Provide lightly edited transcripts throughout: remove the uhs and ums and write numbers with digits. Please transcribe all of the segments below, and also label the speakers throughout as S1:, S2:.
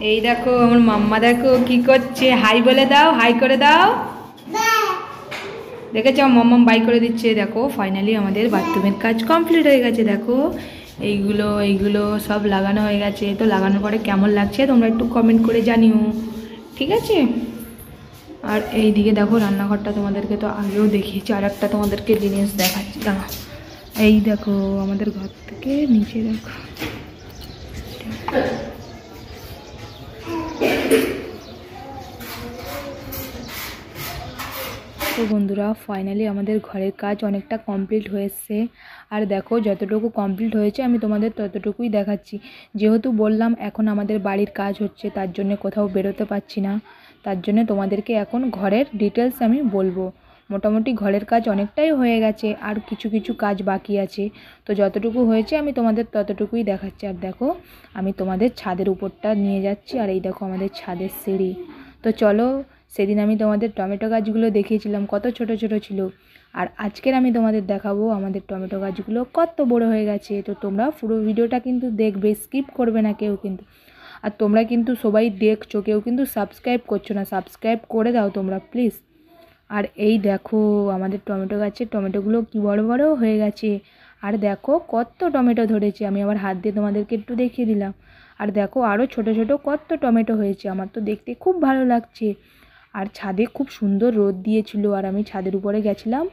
S1: এই দেখো আমার মাম্মা দেখো কি করছে, হাই বলে দাও, হাই করে দাও। দেখেছো মাম্মাম বাই করে দিচ্ছে। দেখো ফাইনালি আমাদের বাথরুমের কাজ কমপ্লিট হয়ে গেছে। দেখো এইগুলো সব লাগানো হয়ে গেছে। তো লাগানোর পরে কেমন লাগছে তোমরা একটু কমেন্ট করে জানিও, ঠিক আছে। আর এইদিকে দেখো রান্নাঘরটা তোমাদেরকে তো আগেও দেখিয়েছি, আর একটা তোমাদেরকে জিনিস দেখাচ্ছি। এই দেখো আমাদের ঘর থেকে নিচে দেখো, তো বন্ধুরা ফাইনালি আমাদের ঘরের কাজ অনেকটা কমপ্লিট হয়েছে। আর দেখো যতটুকু কমপ্লিট হয়েছে আমি তোমাদের ততটুকুই দেখাচ্ছি। যেহেতু বললাম এখন আমাদের বাড়ির কাজ হচ্ছে, তার জন্য কোথাও বেরোতে পারছি না, তার জন্য তোমাদেরকে এখন ঘরের ডিটেলস আমি বলবো। মোটামুটি ঘরের কাজ অনেকটাই হয়ে গেছে, আর কিছু কিছু কাজ বাকি আছে। তো যতটুকু হয়েছে আমি তোমাদের ততটুকুই দেখাচ্ছি। আর দেখো আমি তোমাদের ছাদের উপরটা নিয়ে যাচ্ছি, আর এই দেখো আমাদের ছাদের সিঁড়ি। তো চলো, সেদিন আমি তোমাদের টমেটো গাছগুলো দেখিয়েছিলাম কত ছোট ছোট ছিল, আর আজকের আমি তোমাদের দেখাবো আমাদের টমেটো গাছগুলো কত বড় হয়ে গেছে। তো তোমরা পুরো ভিডিওটা কিন্তু দেখবে, স্কিপ করবে না কেউ কিন্তু। আর তোমরা কিন্তু সবাই দেখছো, কেউ কিন্তু সাবস্ক্রাইব করছো না, সাবস্ক্রাইব করে দাও তোমরা প্লিজ। আর এই দেখো আমাদের টমেটো গাছের টমেটোগুলো কি বড় বড় হয়ে গেছে। আর দেখো কত টমেটো ধরেছে, আমি আবার হাত দিয়ে তোমাদেরকে একটু দেখিয়ে দিলাম। আর দেখো আরও ছোট ছোট কত টমেটো হয়েছে, আমার তো দেখতে খুব ভালো লাগছে। আর ছাদে খুব সুন্দর রোদ দিয়েছিল, আর আমি ছাদের উপরে গেছিলাম।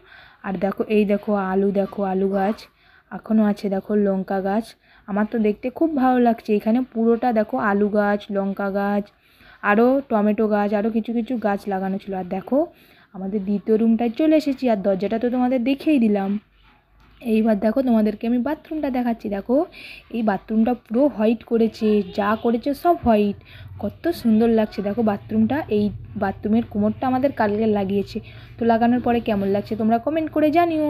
S1: আর দেখো এই দেখো আলু গাছ এখনও আছে, দেখো লঙ্কা গাছ। আমার তো দেখতে খুব ভালো লাগছে। এখানে পুরোটা দেখো আলু গাছ, লঙ্কা গাছ, আরও টমেটো গাছ, আরও কিছু কিছু গাছ লাগানো ছিল। আর দেখো আমাদের দ্বিতীয় রুমটায় চলে এসেছি, আর দরজাটা তো তোমাদের দেখেই দিলাম। এইবার দেখো তোমাদেরকে আমি বাথরুমটা দেখাচ্ছি। দেখো এই বাথরুমটা পুরো হোয়াইট করেছে, যা করেছে সব হোয়াইট, কত সুন্দর লাগছে। দেখো বাথরুমটা, এই বাথরুমের কোমরটা আমাদের কালকে লাগিয়েছে। তো লাগানোর পরে কেমন লাগছে তোমরা কমেন্ট করে জানিও।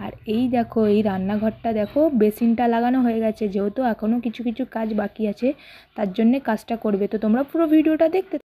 S1: আর এই দেখো এই রান্নাঘরটা দেখো, বেসিনটা লাগানো হয়ে গেছে, যেহেতু এখনও কিছু কিছু কাজ বাকি আছে, তার জন্যে কাজটা করবে। তো তোমরা পুরো ভিডিওটা দেখতে